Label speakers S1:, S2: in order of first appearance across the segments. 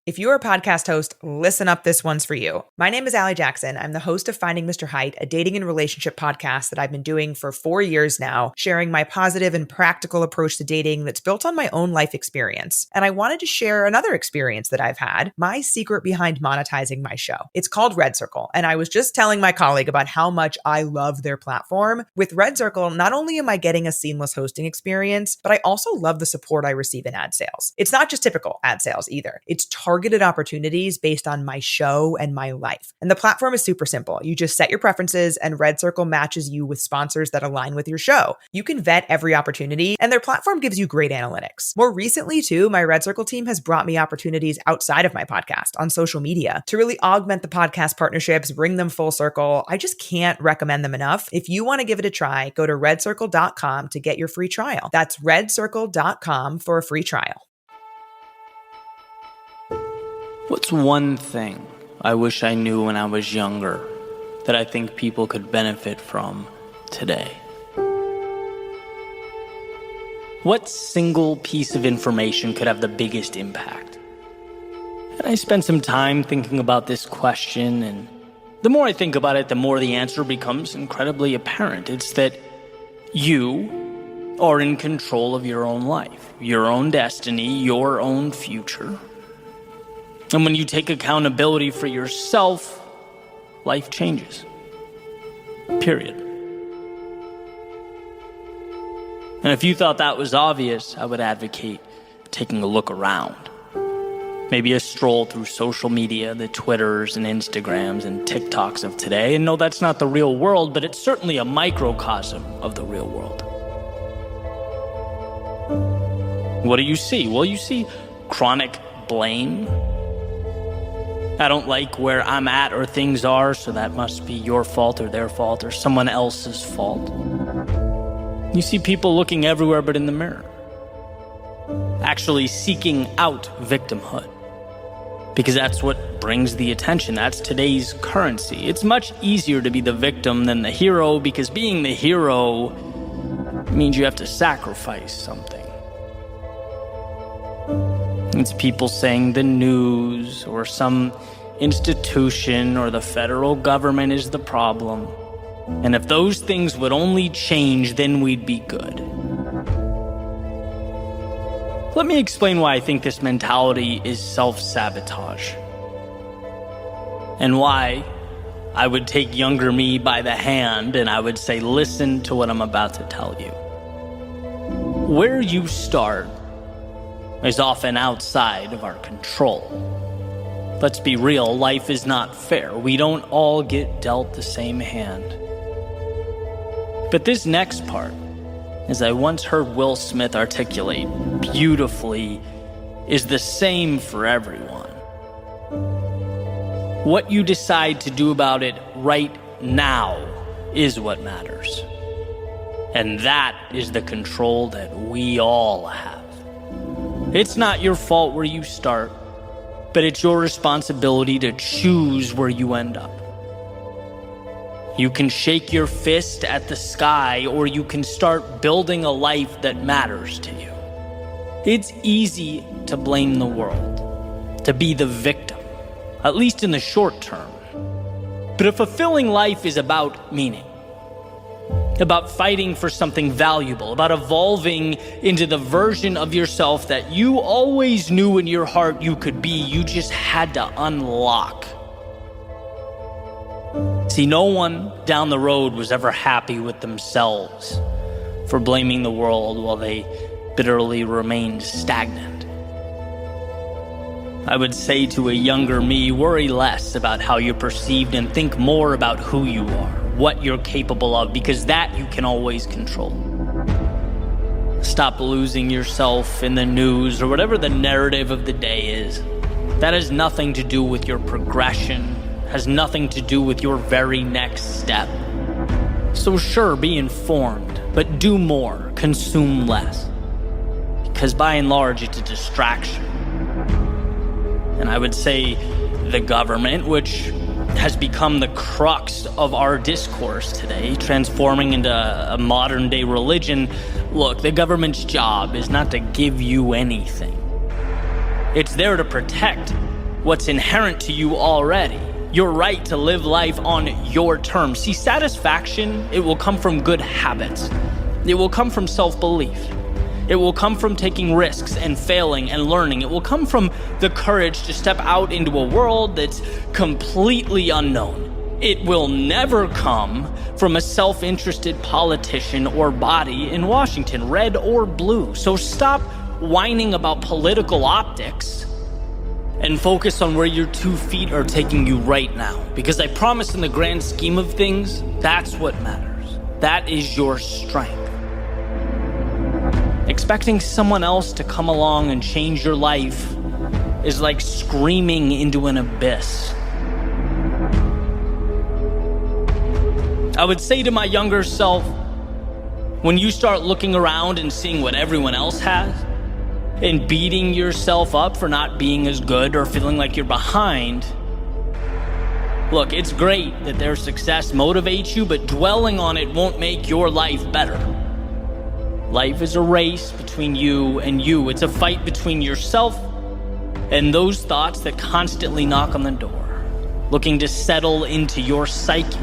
S1: If you're a podcast host, listen up, this one's for you. My name is Allie Jackson. I'm the host of Finding Mr. Height, a dating and relationship podcast that I've been doing for 4 years now, sharing my positive and practical approach to dating that's built on my own life experience. And I wanted to share another experience that I've had, my secret behind monetizing my show. It's called Red Circle, and I was just telling my colleague about how much I love their platform. With Red Circle, not only am I getting a seamless hosting experience, but I also love the support I receive in ad sales. It's not just typical ad sales either. It's targeted opportunities based on my show and my life. And the platform is super simple. You just set your preferences and Red Circle matches you with sponsors that align with your show. You can vet every opportunity and their platform gives you great analytics. More recently too, my Red Circle team has brought me opportunities outside of my podcast on social media to really augment the podcast partnerships, bring them full circle. I just can't recommend them enough. If you want to give it a try, go to redcircle.com to get your free trial. That's redcircle.com for a free trial.
S2: What's one thing I wish I knew when I was younger that I think people could benefit from today? What single piece of information could have the biggest impact? And I spent some time thinking about this question, and the more I think about it, the more the answer becomes incredibly apparent. It's that you are in control of your own life, your own destiny, your own future. And when you take accountability for yourself, life changes. Period. And if you thought that was obvious, I would advocate taking a look around. Maybe a stroll through social media, the Twitters and Instagrams and TikToks of today. And no, that's not the real world, but it's certainly a microcosm of the real world. What do you see? Well, you see chronic blame. I don't like where I'm at or things are, so that must be your fault or their fault or someone else's fault. You see people looking everywhere but in the mirror, actually seeking out victimhood, because that's what brings the attention. That's today's currency. It's much easier to be the victim than the hero, because being the hero means you have to sacrifice something. It's people saying the news or some institution or the federal government is the problem. And if those things would only change, then we'd be good. Let me explain why I think this mentality is self-sabotage. And why I would take younger me by the hand and I would say, listen to what I'm about to tell you. Where you start is often outside of our control. Let's be real, life is not fair. We don't all get dealt the same hand. But this next part, as I once heard Will Smith articulate beautifully, is the same for everyone. What you decide to do about it right now is what matters. And that is the control that we all have. It's not your fault where you start, but it's your responsibility to choose where you end up. You can shake your fist at the sky, or you can start building a life that matters to you. It's easy to blame the world, to be the victim, at least in the short term. But a fulfilling life is about meaning, about fighting for something valuable, about evolving into the version of yourself that you always knew in your heart you could be. You just had to unlock. See, no one down the road was ever happy with themselves for blaming the world while they bitterly remained stagnant. I would say to a younger me, worry less about how you're perceived and think more about who you are, what you're capable of, because that you can always control. Stop losing yourself in the news or whatever the narrative of the day is. That has nothing to do with your progression, has nothing to do with your very next step. So sure, be informed, but do more, consume less. Because by and large, it's a distraction. And I would say the government, which has become the crux of our discourse today, transforming into a modern-day religion. Look, the government's job is not to give you anything. It's there to protect what's inherent to you already. Your right to live life on your terms. See, satisfaction, it will come from good habits. It will come from self-belief. It will come from taking risks and failing and learning. It will come from the courage to step out into a world that's completely unknown. It will never come from a self-interested politician or body in Washington, red or blue. So stop whining about political optics and focus on where your 2 feet are taking you right now. Because I promise, in the grand scheme of things, that's what matters. That is your strength. Expecting someone else to come along and change your life is like screaming into an abyss. I would say to my younger self, when you start looking around and seeing what everyone else has, and beating yourself up for not being as good or feeling like you're behind, look, it's great that their success motivates you, but dwelling on it won't make your life better. Life is a race between you and you. It's a fight between yourself and those thoughts that constantly knock on the door, looking to settle into your psyche.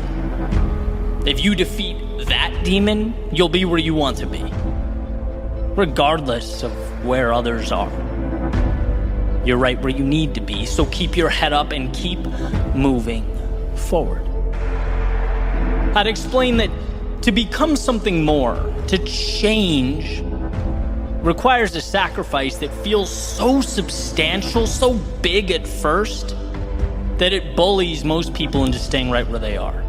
S2: If you defeat that demon, you'll be where you want to be, regardless of where others are. You're right where you need to be, so keep your head up and keep moving forward. I'd explain that to become something more, to change, requires a sacrifice that feels so substantial, so big at first, that it bullies most people into staying right where they are.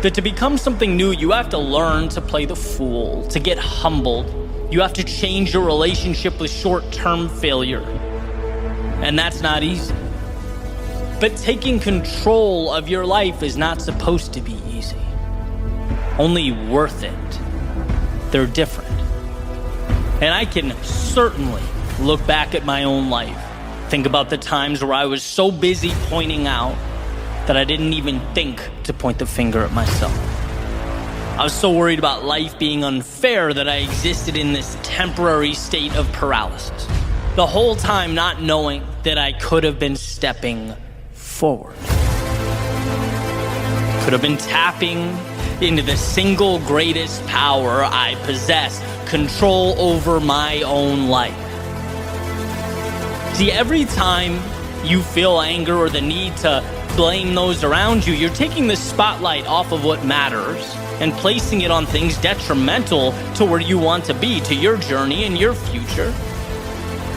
S2: That to become something new, you have to learn to play the fool, to get humbled. You have to change your relationship with short-term failure. And that's not easy. But taking control of your life is not supposed to be easy. Only worth it. They're different. And I can certainly look back at my own life, think about the times where I was so busy pointing out that I didn't even think to point the finger at myself. I was so worried about life being unfair that I existed in this temporary state of paralysis, the whole time not knowing that I could have been stepping forward. Could have been tapping into the single greatest power I possess, control over my own life. See, every time you feel anger or the need to blame those around you, you're taking the spotlight off of what matters and placing it on things detrimental to where you want to be, to your journey and your future.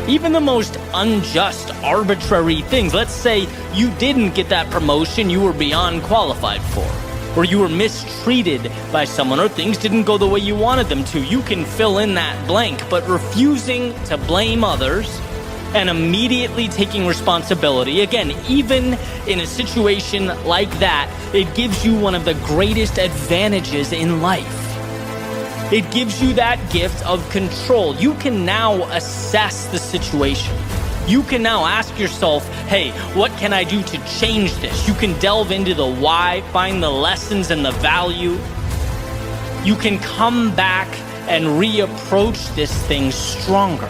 S2: Even the most unjust, arbitrary things. Let's say you didn't get that promotion you were beyond qualified for, or you were mistreated by someone, or things didn't go the way you wanted them to. You can fill in that blank, but refusing to blame others and immediately taking responsibility, again, even in a situation like that, it gives you one of the greatest advantages in life. It gives you that gift of control. You can now assess the situation. You can now ask yourself, hey, what can I do to change this? You can delve into the why, find the lessons and the value. You can come back and reapproach this thing stronger.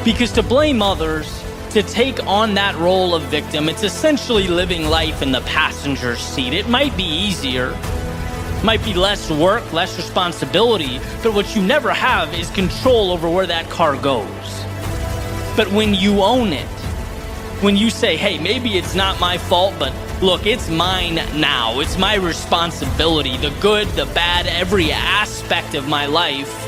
S2: Because to blame others, to take on that role of victim, it's essentially living life in the passenger seat. It might be easier, might be less work, less responsibility, but what you never have is control over where that car goes. But when you own it, when you say, hey, maybe it's not my fault, but look, it's mine now. It's my responsibility, the good, the bad, every aspect of my life.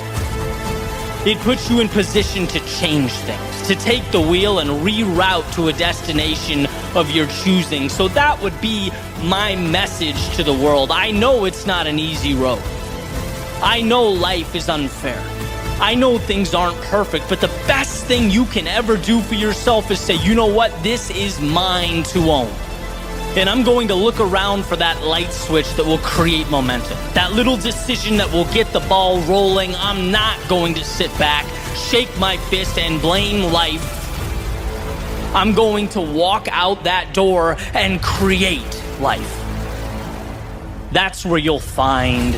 S2: It puts you in position to change things, to take the wheel and reroute to a destination of your choosing. So that would be my message to the world. I know it's not an easy road. I know life is unfair. I know things aren't perfect, but the best thing you can ever do for yourself is say, you know what? This is mine to own. And I'm going to look around for that light switch that will create momentum. That little decision that will get the ball rolling. I'm not going to sit back, shake my fist, and blame life. I'm going to walk out that door and create life. That's where you'll find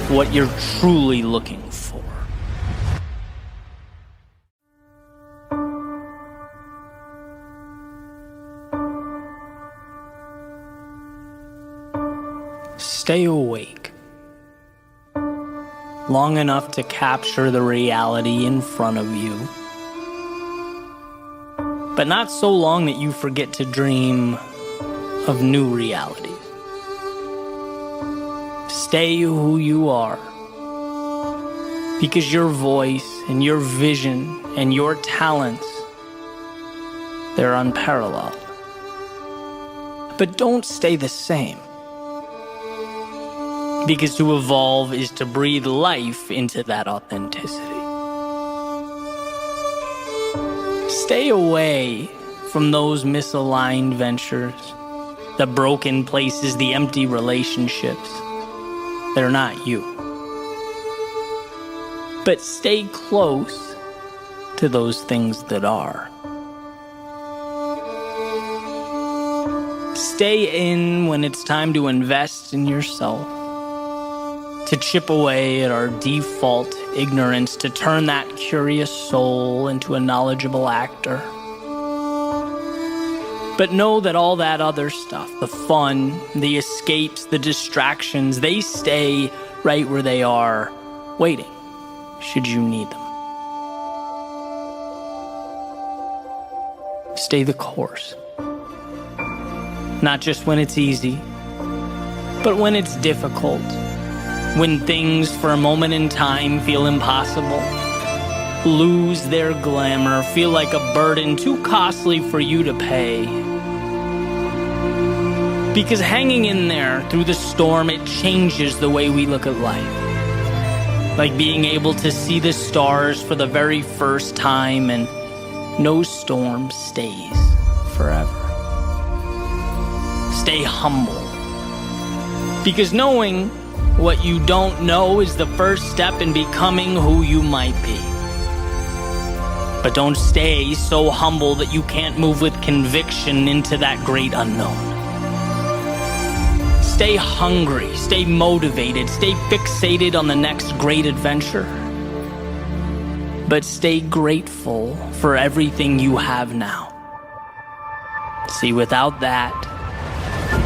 S2: what you're truly looking for. . 。Stay awake long enough to capture the reality in front of you, but not so long that you forget to dream of new realities. Stay who you are, because your voice and your vision and your talents, they're unparalleled. But don't stay the same, because to evolve is to breathe life into that authenticity. Stay away from those misaligned ventures, the broken places, the empty relationships. They're not you. But stay close to those things that are. Stay in when it's time to invest in yourself, to chip away at our default ignorance, to turn that curious soul into a knowledgeable actor. But know that all that other stuff, the fun, the escapes, the distractions, they stay right where they are, waiting, should you need them. Stay the course. Not just when it's easy, but when it's difficult. When things for a moment in time feel impossible, lose their glamour, feel like a burden too costly for you to pay. Because hanging in there through the storm, it changes the way we look at life. Like being able to see the stars for the very first time, and no storm stays forever. Stay humble. Because knowing what you don't know is the first step in becoming who you might be. But don't stay so humble that you can't move with conviction into that great unknown. Stay hungry, stay motivated, stay fixated on the next great adventure. But stay grateful for everything you have now. See, without that,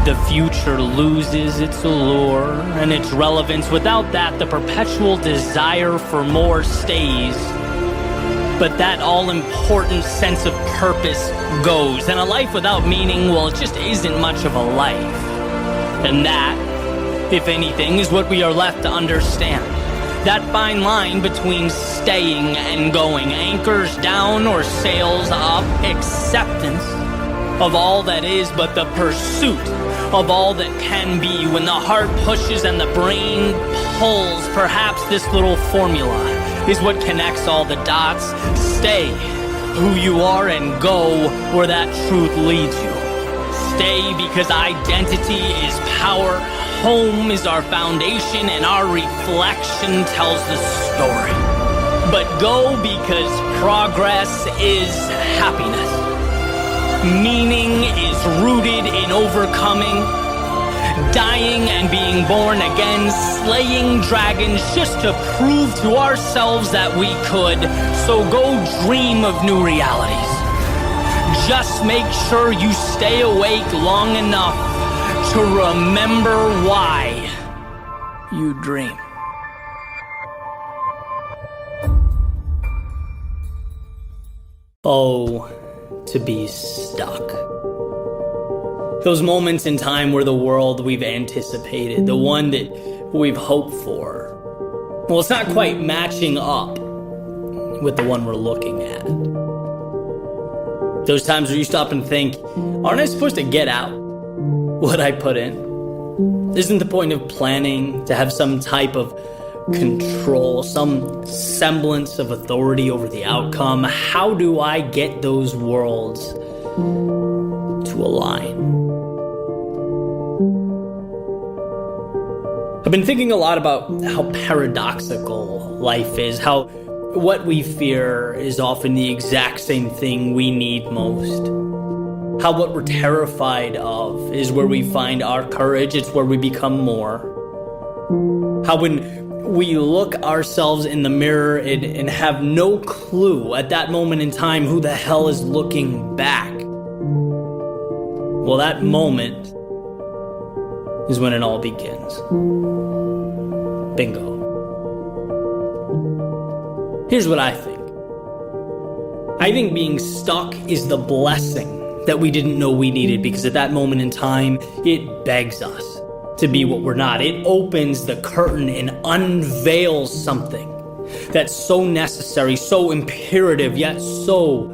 S2: the future loses its allure and its relevance. Without that, the perpetual desire for more stays. But that all-important sense of purpose goes. And a life without meaning, well, it just isn't much of a life. And that, if anything, is what we are left to understand. That fine line between staying and going, anchors down or sails up, acceptance of all that is, but the pursuit of all that can be. When the heart pushes and the brain pulls, perhaps this little formula is what connects all the dots. Stay who you are and go where that truth leads you. Stay because identity is power, home is our foundation, and our reflection tells the story. But go because progress is happiness. Meaning is rooted in overcoming, dying and being born again, slaying dragons just to prove to ourselves that we could. So go dream of new realities. Just make sure you stay awake long enough to remember why you dream. Oh, to be stuck. Those moments in time where the world we've anticipated, the one that we've hoped for, well, it's not quite matching up with the one we're looking at. Those times where you stop and think, aren't I supposed to get out what I put in? Isn't the point of planning to have some type of control, some semblance of authority over the outcome? How do I get those worlds to align? I've been thinking a lot about how paradoxical life is, how what we fear is often the exact same thing we need most. How what we're terrified of is where we find our courage, it's where we become more. How when we look ourselves in the mirror and have no clue at that moment in time who the hell is looking back, well, that moment is when it all begins. Bingo. Here's what I think. I think being stuck is the blessing that we didn't know we needed, because at that moment in time, it begs us to be what we're not. It opens the curtain and unveils something that's so necessary, so imperative, yet so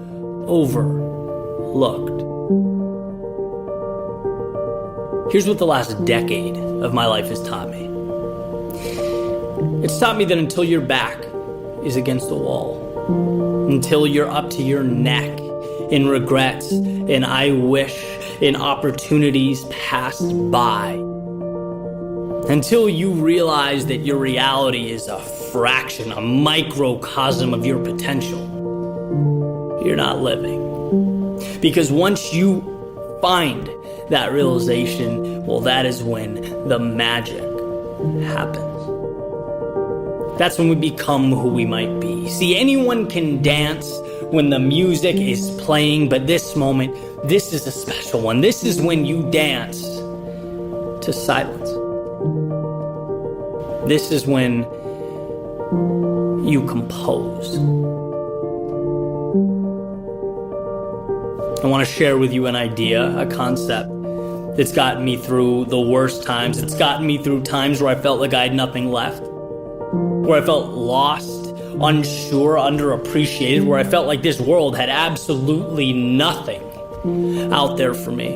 S2: overlooked. Here's what the last decade of my life has taught me. It's taught me that until your back is against the wall, until you're up to your neck in regrets and I wish and opportunities passed by, until you realize that your reality is a fraction, a microcosm of your potential, you're not living. Because once you find that realization, well, that is when the magic happens. That's when we become who we might be. See, anyone can dance when the music is playing, but this moment, this is a special one. This is when you dance to silence. This is when you compose. I want to share with you an idea, a concept that's gotten me through the worst times. It's gotten me through times where I felt like I had nothing left, where I felt lost, unsure, underappreciated, where I felt like this world had absolutely nothing out there for me,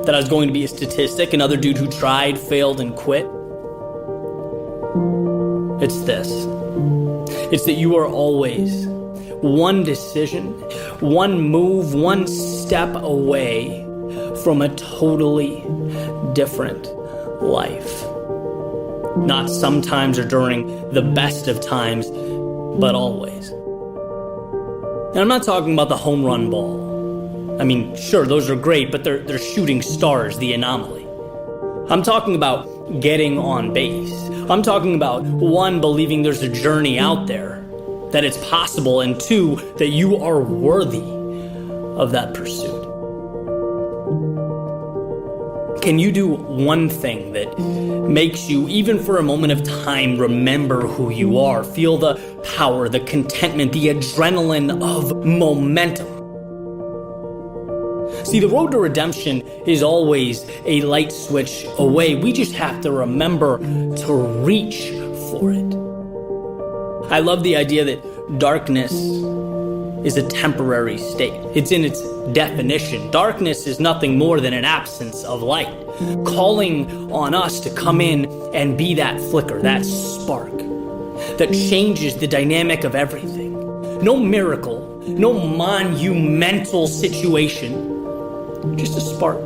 S2: that I was going to be a statistic, another dude who tried, failed, and quit. It's this. It's that you are always one decision, one move, one step away from a totally different life. Not sometimes or during the best of times, but always. And I'm not talking about the home run ball. I mean, sure, those are great, but they're shooting stars, the anomaly. I'm talking about getting on base. I'm talking about, one, believing there's a journey out there, that it's possible, and two, that you are worthy of that pursuit. Can you do one thing that makes you, even for a moment of time, remember who you are, feel the power, the contentment, the adrenaline of momentum? See, the road to redemption is always a light switch away. We just have to remember to reach for it. I love the idea that darkness is a temporary state. It's in its definition. Darkness is nothing more than an absence of light, calling on us to come in and be that flicker, that spark that changes the dynamic of everything. No miracle, no monumental situation, just a spark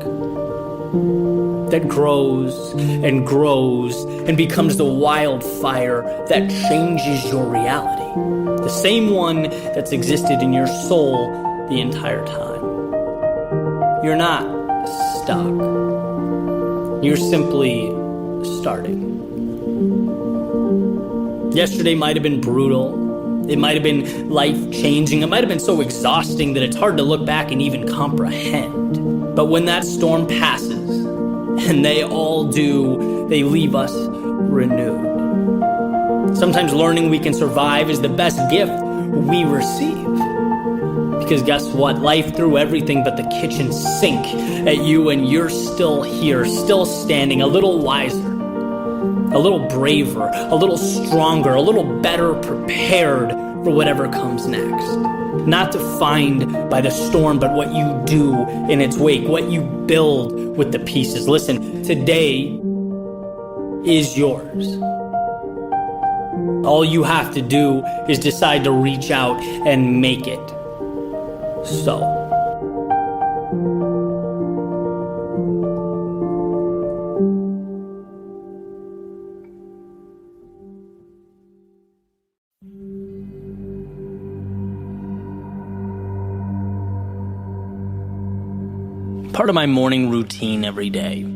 S2: that grows and grows and becomes the wildfire that changes your reality. The same one that's existed in your soul the entire time. You're not stuck. You're simply starting. Yesterday might have been brutal. It might have been life-changing. It might have been so exhausting that it's hard to look back and even comprehend. But when that storm passes, and they all do, they leave us renewed. Sometimes learning we can survive is the best gift we receive. Because guess what? Life threw everything but the kitchen sink at you, and you're still here, still standing, a little wiser, a little braver, a little stronger, a little better prepared for whatever comes next. Not defined by the storm, but what you do in its wake, what you build with the pieces. Listen, today is yours. All you have to do is decide to reach out and make it so. Part of my morning routine every day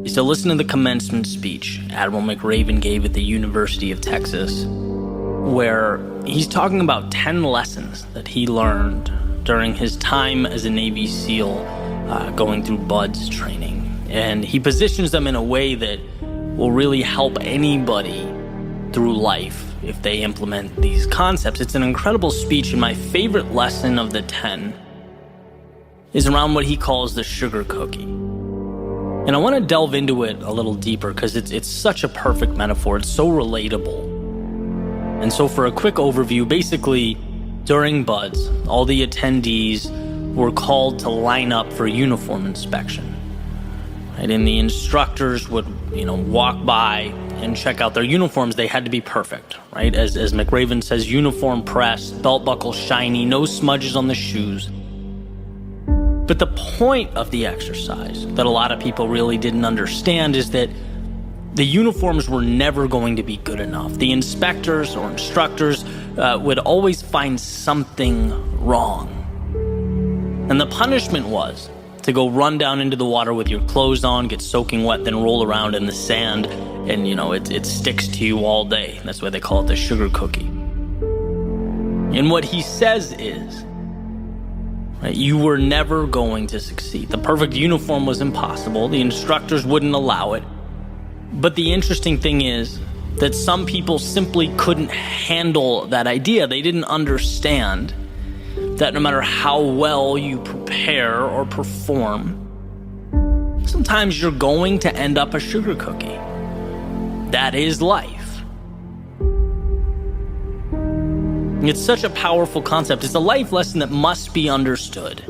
S2: is to listen to the commencement speech Admiral McRaven gave at the University of Texas, where he's talking about 10 lessons that he learned during his time as a Navy SEAL going through BUDS training. And he positions them in a way that will really help anybody through life if they implement these concepts. It's an incredible speech, and my favorite lesson of the 10 is around what he calls the sugar cookie. And I want to delve into it a little deeper because it's such a perfect metaphor. It's so relatable. And so for a quick overview, basically during Buds, all the attendees were called to line up for uniform inspection. Right? And the instructors would, walk by and check out their uniforms. They had to be perfect, right? As McRaven says, uniform pressed, belt buckle shiny, no smudges on the shoes. But the point of the exercise that a lot of people really didn't understand is that the uniforms were never going to be good enough. The inspectors or instructors would always find something wrong. And the punishment was to go run down into the water with your clothes on, get soaking wet, then roll around in the sand, and it sticks to you all day. That's why they call it the sugar cookie. And what he says is, right, you were never going to succeed. The perfect uniform was impossible. The instructors wouldn't allow it. But the interesting thing is that some people simply couldn't handle that idea. They didn't understand that no matter how well you prepare or perform, sometimes you're going to end up a sugar cookie. That is life. It's such a powerful concept. It's a life lesson that must be understood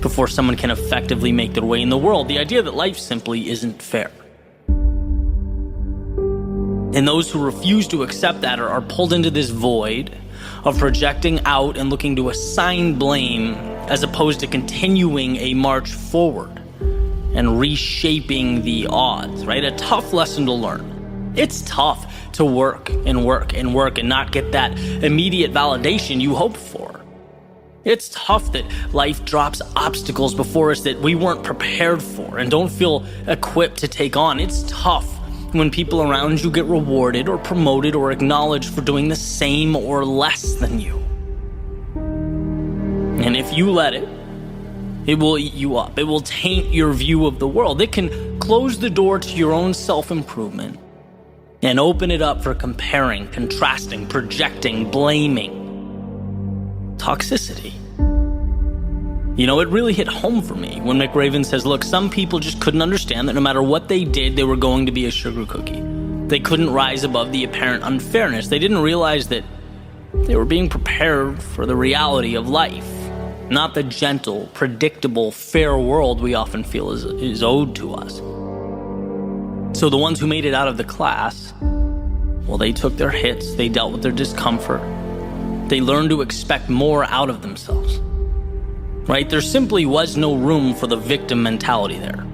S2: before someone can effectively make their way in the world. The idea that life simply isn't fair. And those who refuse to accept that are pulled into this void of projecting out and looking to assign blame as opposed to continuing a march forward and reshaping the odds, right? A tough lesson to learn. It's tough to work and work and work and not get that immediate validation you hoped for. It's tough that life drops obstacles before us that we weren't prepared for and don't feel equipped to take on. It's tough when people around you get rewarded or promoted or acknowledged for doing the same or less than you. And if you let it, it will eat you up. It will taint your view of the world. It can close the door to your own self-improvement and open it up for comparing, contrasting, projecting, blaming, toxicity. It really hit home for me when McRaven says, look, some people just couldn't understand that no matter what they did, they were going to be a sugar cookie. They couldn't rise above the apparent unfairness. They didn't realize that they were being prepared for the reality of life, not the gentle, predictable, fair world we often feel is owed to us. So the ones who made it out of the class, well, they took their hits, they dealt with their discomfort, they learned to expect more out of themselves. Right? There simply was no room for the victim mentality there.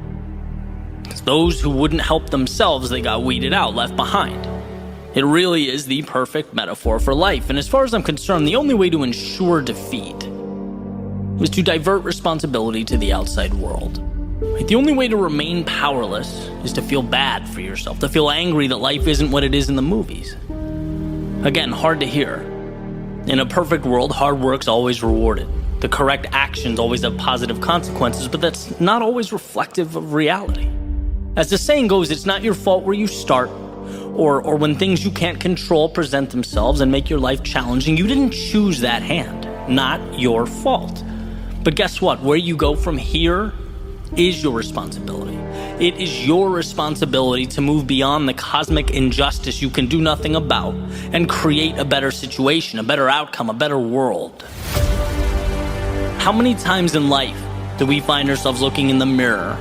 S2: Because those who wouldn't help themselves, they got weeded out, left behind. It really is the perfect metaphor for life. And as far as I'm concerned, the only way to ensure defeat was to divert responsibility to the outside world. Right? The only way to remain powerless is to feel bad for yourself, to feel angry that life isn't what it is in the movies. Again, hard to hear. In a perfect world, hard work's always rewarded. The correct actions always have positive consequences, but that's not always reflective of reality. As the saying goes, it's not your fault where you start, or when things you can't control present themselves and make your life challenging. You didn't choose that hand. Not your fault. But guess what? Where you go from here is your responsibility. It is your responsibility to move beyond the cosmic injustice you can do nothing about and create a better situation, a better outcome, a better world. How many times in life do we find ourselves looking in the mirror,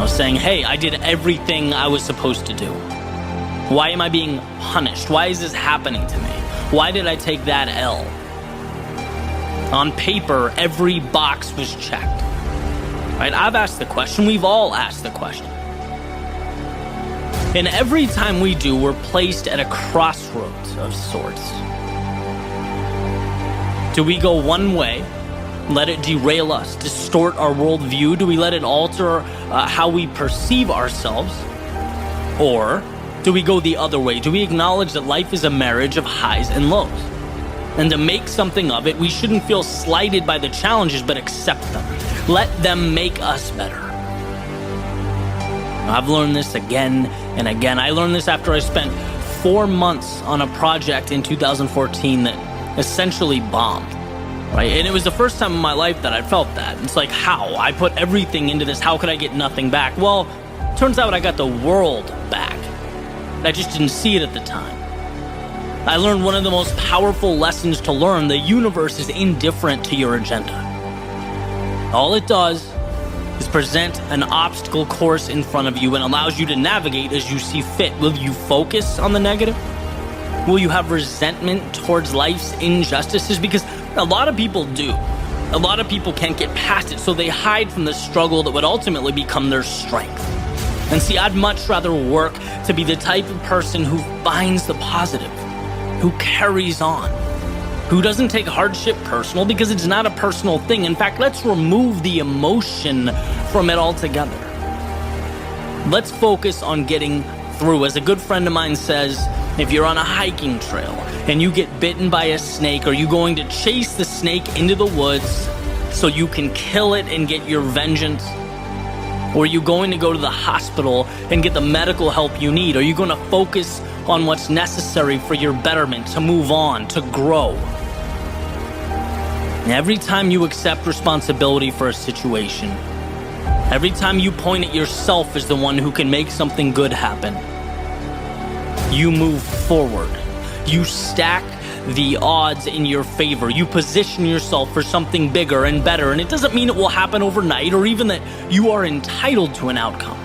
S2: saying, hey, I did everything I was supposed to do. Why am I being punished? Why is this happening to me? Why did I take that L? On paper, every box was checked. Right? I've asked the question. We've all asked the question. And every time we do, we're placed at a crossroads of sorts. Do we go one way, let it derail us, distort our worldview? Do we let it alter how we perceive ourselves? Or do we go the other way? Do we acknowledge that life is a marriage of highs and lows? And to make something of it, we shouldn't feel slighted by the challenges, but accept them. Let them make us better. I've learned this again and again. I learned this after I spent 4 months on a project in 2014 that essentially bombed, right? And it was the first time in my life that I felt that. It's like, how? I put everything into this. How could I get nothing back? Well, turns out I got the world back. I just didn't see it at the time. I learned one of the most powerful lessons to learn. The universe is indifferent to your agenda. All it does is present an obstacle course in front of you and allows you to navigate as you see fit. Will you focus on the negative? Will you have resentment towards life's injustices? Because a lot of people do. A lot of people can't get past it, so they hide from the struggle that would ultimately become their strength. And see, I'd much rather work to be the type of person who finds the positive, who carries on, who doesn't take hardship personal because it's not a personal thing. In fact, let's remove the emotion from it altogether. Let's focus on getting through. As a good friend of mine says, if you're on a hiking trail and you get bitten by a snake, are you going to chase the snake into the woods so you can kill it and get your vengeance? Or are you going to go to the hospital and get the medical help you need? Are you going to focus on what's necessary for your betterment, to move on, to grow? And every time you accept responsibility for a situation, every time you point at yourself as the one who can make something good happen, you move forward. You stack the odds in your favor. You position yourself for something bigger and better. And it doesn't mean it will happen overnight or even that you are entitled to an outcome.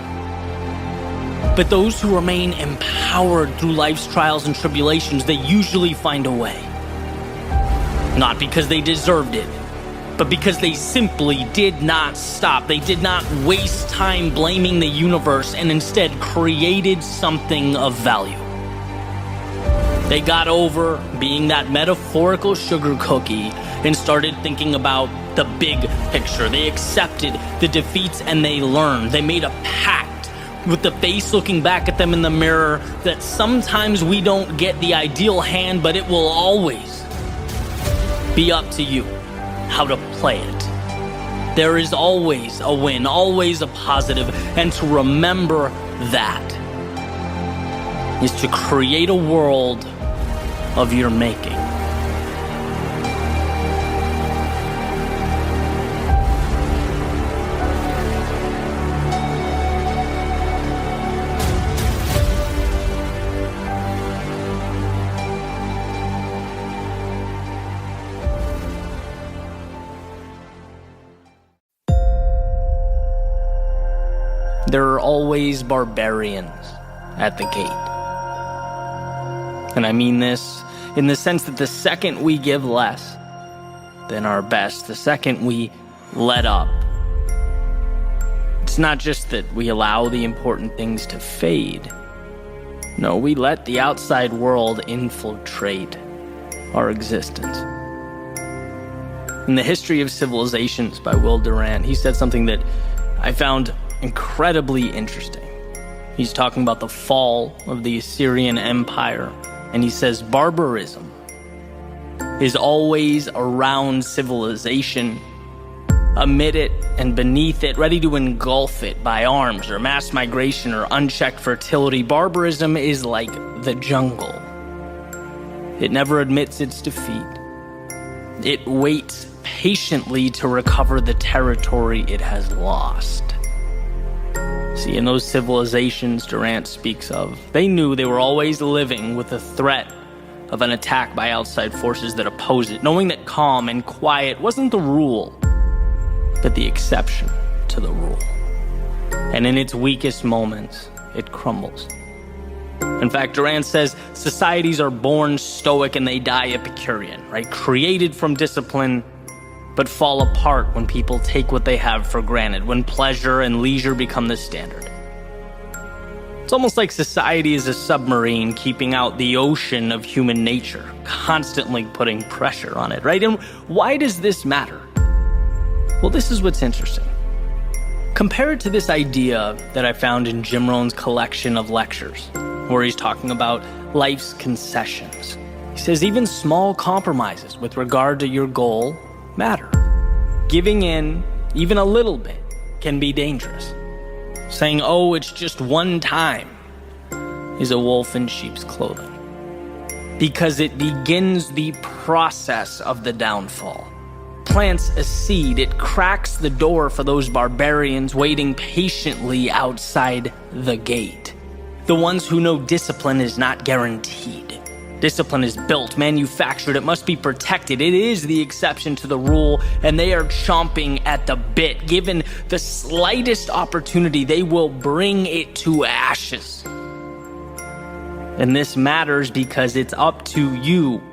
S2: But those who remain empowered through life's trials and tribulations, they usually find a way. Not because they deserved it, but because they simply did not stop. They did not waste time blaming the universe and instead created something of value. They got over being that metaphorical sugar cookie and started thinking about the big picture. They accepted the defeats and they learned. They made a pact with the face looking back at them in the mirror that sometimes we don't get the ideal hand, but it will always be up to you how to play it. There is always a win, always a positive, and to remember that is to create a world of your making. There are always barbarians at the gate. And I mean this in the sense that the second we give less than our best, the second we let up, it's not just that we allow the important things to fade. No, we let the outside world infiltrate our existence. In The History of Civilizations by Will Durant, he said something that I found incredibly interesting. He's talking about the fall of the Assyrian Empire, and he says barbarism is always around civilization, amid it and beneath it, ready to engulf it by arms or mass migration or unchecked fertility. Barbarism is like the jungle. It never admits its defeat. It waits patiently to recover the territory it has lost. See, in those civilizations Durant speaks of, they knew they were always living with the threat of an attack by outside forces that oppose it, knowing that calm and quiet wasn't the rule, but the exception to the rule. And in its weakest moments, it crumbles. In fact, Durant says societies are born stoic and they die Epicurean, right? Created from discipline, but fall apart when people take what they have for granted, when pleasure and leisure become the standard. It's almost like society is a submarine keeping out the ocean of human nature, constantly putting pressure on it, right? And why does this matter? Well, this is what's interesting. Compare it to this idea that I found in Jim Rohn's collection of lectures, where he's talking about life's concessions. He says even small compromises with regard to your goal matter. Giving in, even a little bit, can be dangerous. Saying, oh, it's just one time, is a wolf in sheep's clothing. Because it begins the process of the downfall. Plants a seed, it cracks the door for those barbarians waiting patiently outside the gate. The ones who know discipline is not guaranteed. Discipline is built, manufactured, it must be protected. It is the exception to the rule, and they are chomping at the bit. Given the slightest opportunity, they will bring it to ashes. And this matters because it's up to you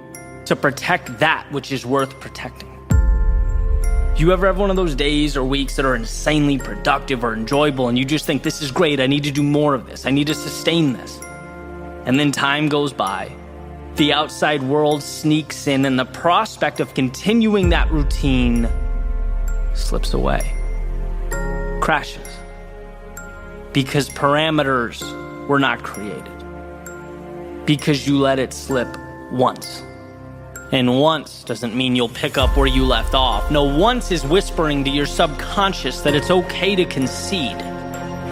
S2: to protect that which is worth protecting. Do you ever have one of those days or weeks that are insanely productive or enjoyable and you just think, this is great, I need to do more of this, I need to sustain this? And then time goes by, the outside world sneaks in, and the prospect of continuing that routine slips away, crashes, because parameters were not created, because you let it slip once. And once doesn't mean you'll pick up where you left off. No, once is whispering to your subconscious that it's okay to concede.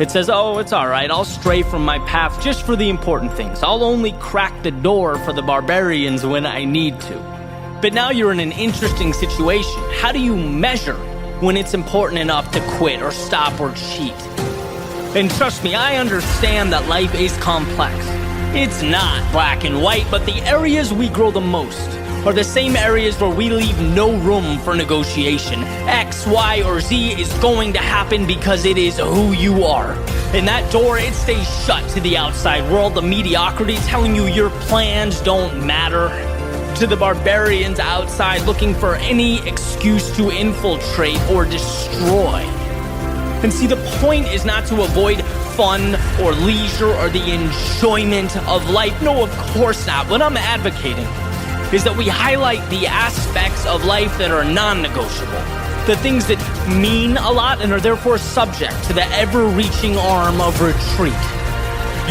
S2: It says, oh, it's all right, I'll stray from my path just for the important things. I'll only crack the door for the barbarians when I need to. But now you're in an interesting situation. How do you measure when it's important enough to quit or stop or cheat? And trust me, I understand that life is complex. It's not black and white, but the areas we grow the most are the same areas where we leave no room for negotiation. X, Y, or Z is going to happen because it is who you are. And that door, it stays shut to the outside world, the mediocrity telling you your plans don't matter. To the barbarians outside looking for any excuse to infiltrate or destroy. And see, the point is not to avoid fun or leisure or the enjoyment of life. No, of course not. What I'm advocating is that we highlight the aspects of life that are non-negotiable, the things that mean a lot and are therefore subject to the ever-reaching arm of retreat.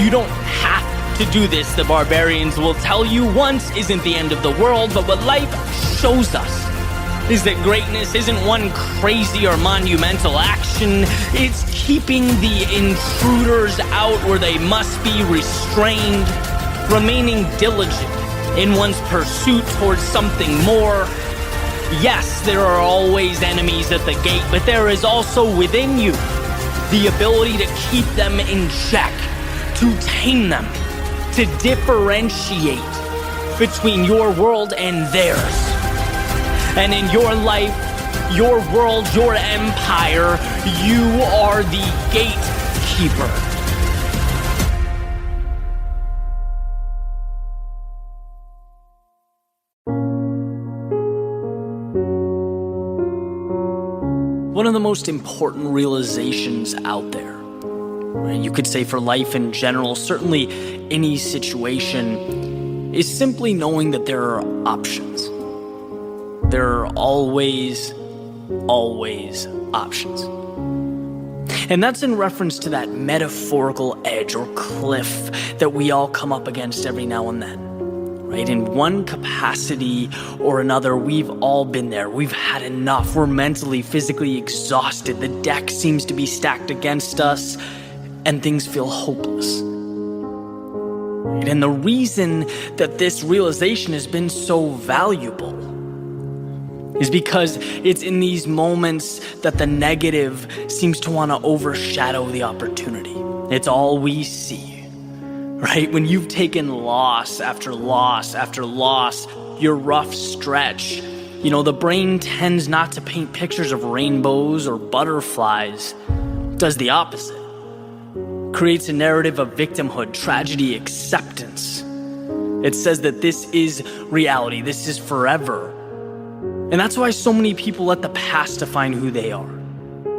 S2: You don't have to do this, the barbarians will tell you. Once isn't the end of the world, but what life shows us is that greatness isn't one crazy or monumental action. It's keeping the intruders out where they must be restrained, remaining diligent in one's pursuit towards something more. Yes, there are always enemies at the gate, but there is also within you the ability to keep them in check, to tame them, to differentiate between your world and theirs. And in your life, your world, your empire, you are the gatekeeper. One of the most important realizations out there, and you could say for life in general, certainly any situation, is simply knowing that there are options. There are always options. And that's in reference to that metaphorical edge or cliff that we all come up against every now and then. Right? In one capacity or another, we've all been there. We've had enough. We're mentally, physically exhausted. The deck seems to be stacked against us, and things feel hopeless. Right? And the reason that this realization has been so valuable is because it's in these moments that the negative seems to want to overshadow the opportunity. It's all we see. Right? When you've taken loss after loss after loss, your rough stretch, the brain tends not to paint pictures of rainbows or butterflies. It does the opposite. Creates a narrative of victimhood, tragedy, acceptance. It says that this is reality, this is forever. And that's why so many people let the past define who they are.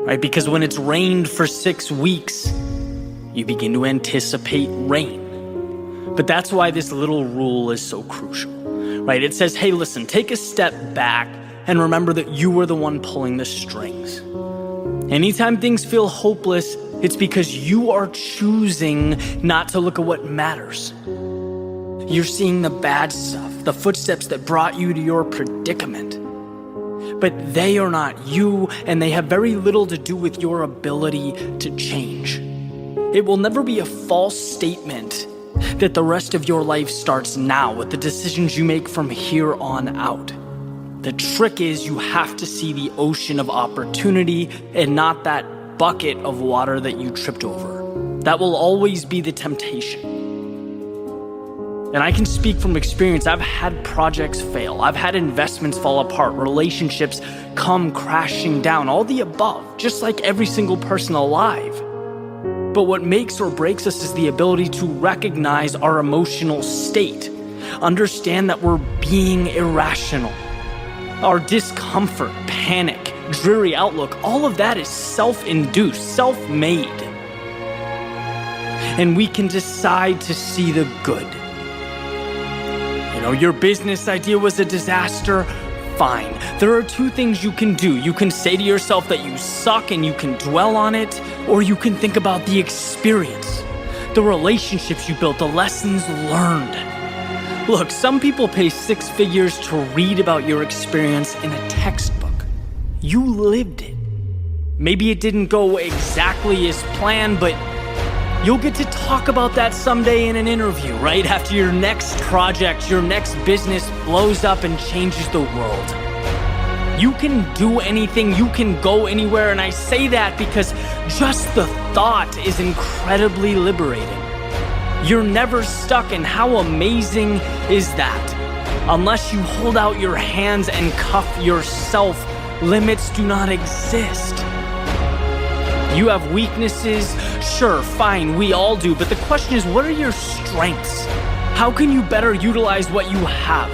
S2: Right? Because when it's rained for 6 weeks, you begin to anticipate rain. But that's why this little rule is so crucial, right? It says, hey, listen, take a step back and remember that you were the one pulling the strings. Anytime things feel hopeless, it's because you are choosing not to look at what matters. You're seeing the bad stuff, the footsteps that brought you to your predicament. But they are not you, and they have very little to do with your ability to change. It will never be a false statement that the rest of your life starts now with the decisions you make from here on out. The trick is you have to see the ocean of opportunity and not that bucket of water that you tripped over. That will always be the temptation. And I can speak from experience. I've had projects fail. I've had investments fall apart, relationships come crashing down, all the above, just like every single person alive. But what makes or breaks us is the ability to recognize our emotional state, understand that we're being irrational. Our discomfort, panic, dreary outlook, all of that is self-induced, self-made. And we can decide to see the good. Your business idea was a disaster. Fine. There are two things you can do. You can say to yourself that you suck and you can dwell on it, or you can think about the experience, the relationships you built, the lessons learned. Look, some people pay 6 figures to read about your experience in a textbook. You lived it. Maybe it didn't go exactly as planned, but you'll get to talk about that someday in an interview, right? After your next project, your next business blows up and changes the world. You can do anything, you can go anywhere, and I say that because just the thought is incredibly liberating. You're never stuck, and how amazing is that? Unless you hold out your hands and cuff yourself, limits do not exist. You have weaknesses, sure, fine, we all do, but the question is, what are your strengths? How can you better utilize what you have?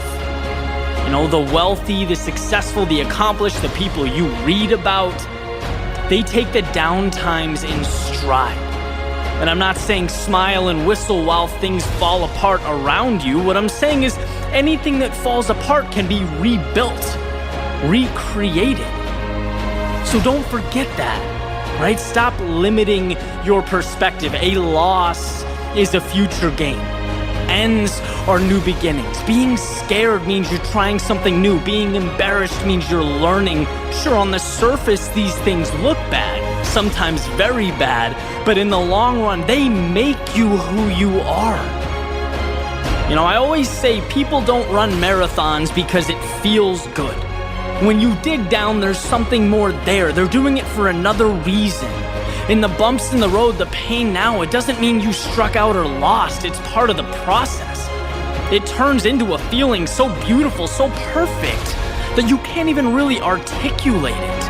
S2: The wealthy, the successful, the accomplished, the people you read about, they take the down times in stride. And I'm not saying smile and whistle while things fall apart around you. What I'm saying is anything that falls apart can be rebuilt, recreated. So don't forget that, right? Stop limiting your perspective. A loss is a future gain. Ends are new beginnings. Being scared means you're trying something new. Being embarrassed means you're learning. Sure, on the surface, these things look bad, sometimes very bad, but in the long run, they make you who you are. I always say people don't run marathons because it feels good. When you dig down, there's something more there. They're doing it for another reason. In the bumps in the road, the pain now, it doesn't mean you struck out or lost. It's part of the process. It turns into a feeling so beautiful, so perfect, that you can't even really articulate it.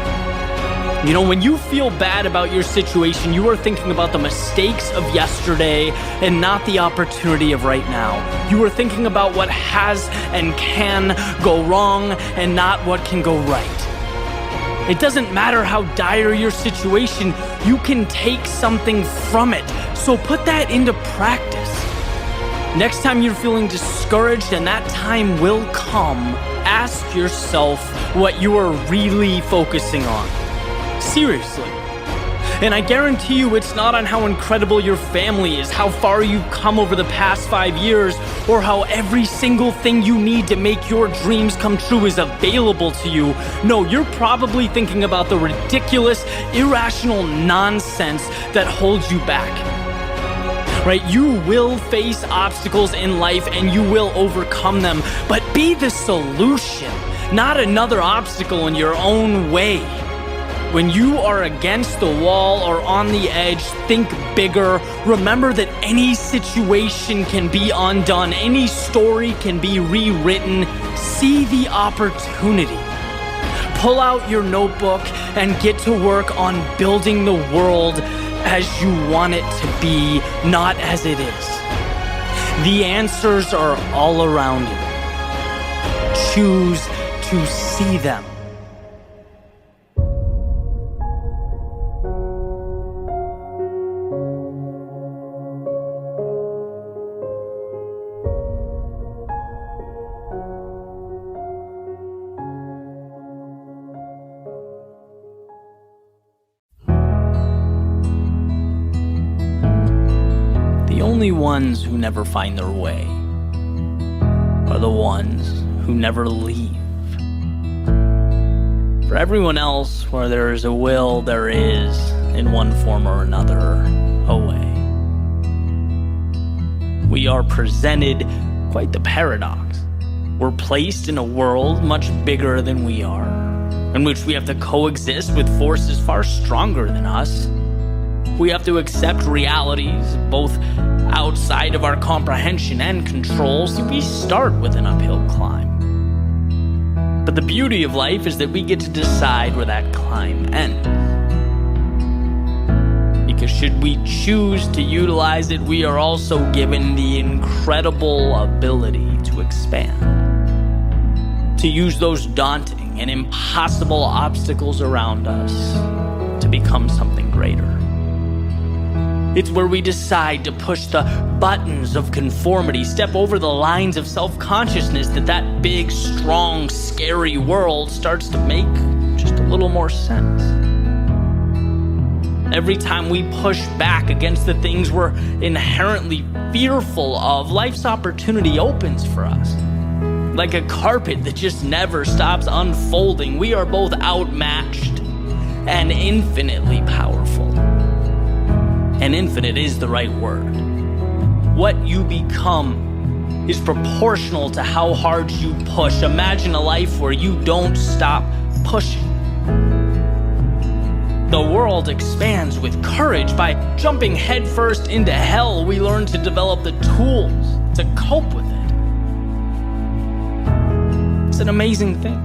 S2: When you feel bad about your situation, you are thinking about the mistakes of yesterday and not the opportunity of right now. You are thinking about what has and can go wrong and not what can go right. It doesn't matter how dire your situation, you can take something from it. So put that into practice. Next time you're feeling discouraged, and that time will come, ask yourself what you are really focusing on. Seriously. And I guarantee you it's not on how incredible your family is, how far you've come over the past 5 years, or how every single thing you need to make your dreams come true is available to you. No, you're probably thinking about the ridiculous, irrational nonsense that holds you back. Right? You will face obstacles in life and you will overcome them, but be the solution, not another obstacle in your own way. When you are against the wall or on the edge, think bigger. Remember that any situation can be undone. Any story can be rewritten. See the opportunity. Pull out your notebook and get to work on building the world as you want it to be, not as it is. The answers are all around you. Choose to see them. The only ones who never find their way are the ones who never leave. For everyone else, where there is a will, there is, in one form or another, a way. we are presented quite the paradox. We're placed in a world much bigger than we are, in which we have to coexist with forces far stronger than us. We have to accept realities both outside of our comprehension and control, so we start with an uphill climb. But the beauty of life is that we get to decide where that climb ends. Because should we choose to utilize it, we are also given the incredible ability to expand. To use those daunting and impossible obstacles around us to become something greater. It's where we decide to push the buttons of conformity, step over the lines of self-consciousness, that big, strong, scary world starts to make just a little more sense. Every time we push back against the things we're inherently fearful of, life's opportunity opens for us. Like a carpet that just never stops unfolding, we are both outmatched and infinitely powerful. And infinite is the right word. What you become is proportional to how hard you push. Imagine a life where you don't stop pushing. The world expands with courage. By jumping headfirst into hell, we learn to develop the tools to cope with it. It's an amazing thing.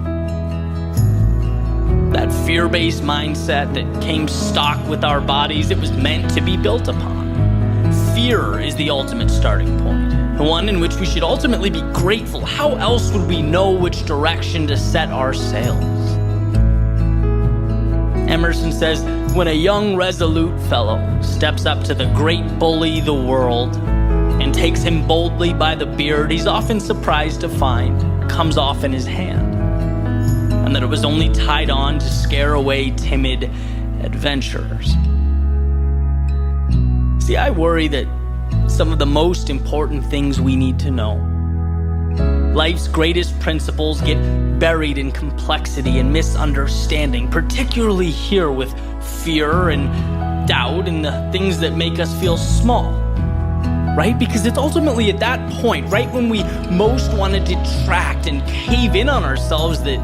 S2: That fear-based mindset that came stock with our bodies, it was meant to be built upon. Fear is the ultimate starting point, the one in which we should ultimately be grateful. How else would we know which direction to set our sails? Emerson says, when a young resolute fellow steps up to the great bully the world and takes him boldly by the beard, he's often surprised to find it comes off in his hand, and that it was only tied on to scare away timid adventurers. See, I worry that some of the most important things we need to know, life's greatest principles, get buried in complexity and misunderstanding, particularly here with fear and doubt and the things that make us feel small. Right? Because it's ultimately at that point, right when we most want to detract and cave in on ourselves, that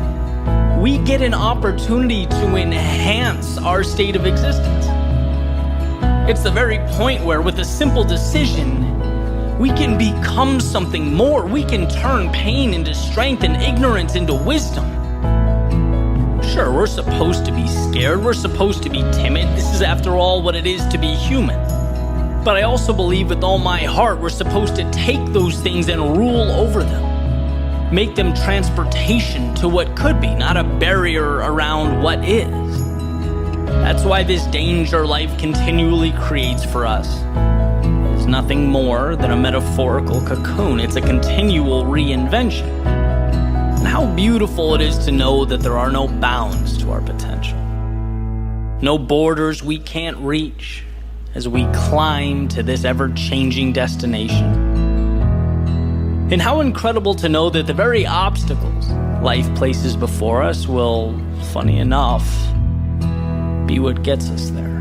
S2: we get an opportunity to enhance our state of existence. It's the very point where, with a simple decision, we can become something more. We can turn pain into strength and ignorance into wisdom. Sure, we're supposed to be scared. We're supposed to be timid. This is, after all, what it is to be human. But I also believe with all my heart we're supposed to take those things and rule over them. Make them transportation to what could be, not a barrier around what is. That's why this danger life continually creates for us is nothing more than a metaphorical cocoon. It's a continual reinvention. And how beautiful it is to know that there are no bounds to our potential. No borders we can't reach as we climb to this ever-changing destination. And how incredible to know that the very obstacles life places before us will, funny enough, be what gets us there.